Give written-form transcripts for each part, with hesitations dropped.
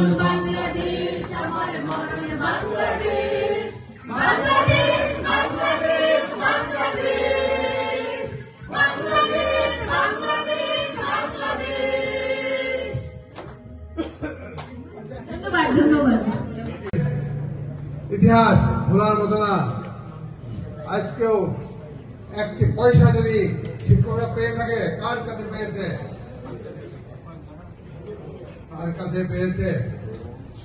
জীবন বাংলাদেশ, আমার মরণ বাংলাদেশ, বাংলাদেশ, বাংলাদেশ, বাংলাদেশ, বাংলাদেশ, বাংলাদেশ, বাংলাদেশ। ধন্যবাদ, ধন্যবাদ। ইতিহাস ভোলার মতো না। আজকেও একটি পয়সা যদি শিক্ষকরা পেয়ে থাকে, কার কাছে পেয়েছে? তার কাছে পেয়েছে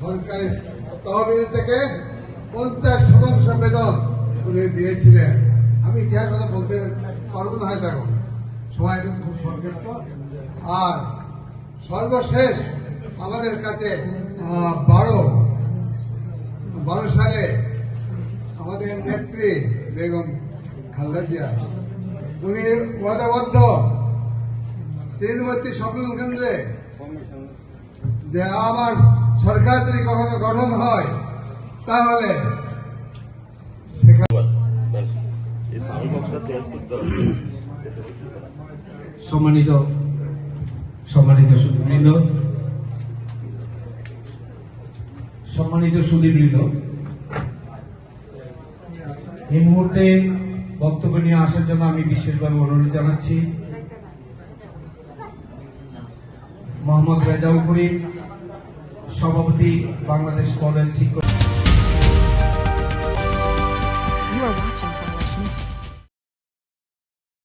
সরকারি তহবিল থেকে 50% বেতন উনি দিয়েছিলেন। আমি ইতিহাস কথা বলতে পারবো না হয়তো এখন, সময় খুব সংক্ষিপ্ত। আর সর্বশেষ আমাদের কাছে 12 সালে আমাদের নেত্রী বেগম খালেদা জিয়া উনি ওয়াদাবদ্ধ তীরবর্তী সম্মেলন কেন্দ্রে যে আমার সরকার যদি কখনো গঠন হয় তাহলে সম্মানিত সুধীবৃন্দ, এই মুহূর্তে বক্তব্য নিয়ে আসার জন্য আমি বিশেষভাবে অনুরোধ জানাচ্ছি মোহাম্মদ রেজাউল করিম, সভাপতি বাংলাদেশ কলেজ শিক্ষক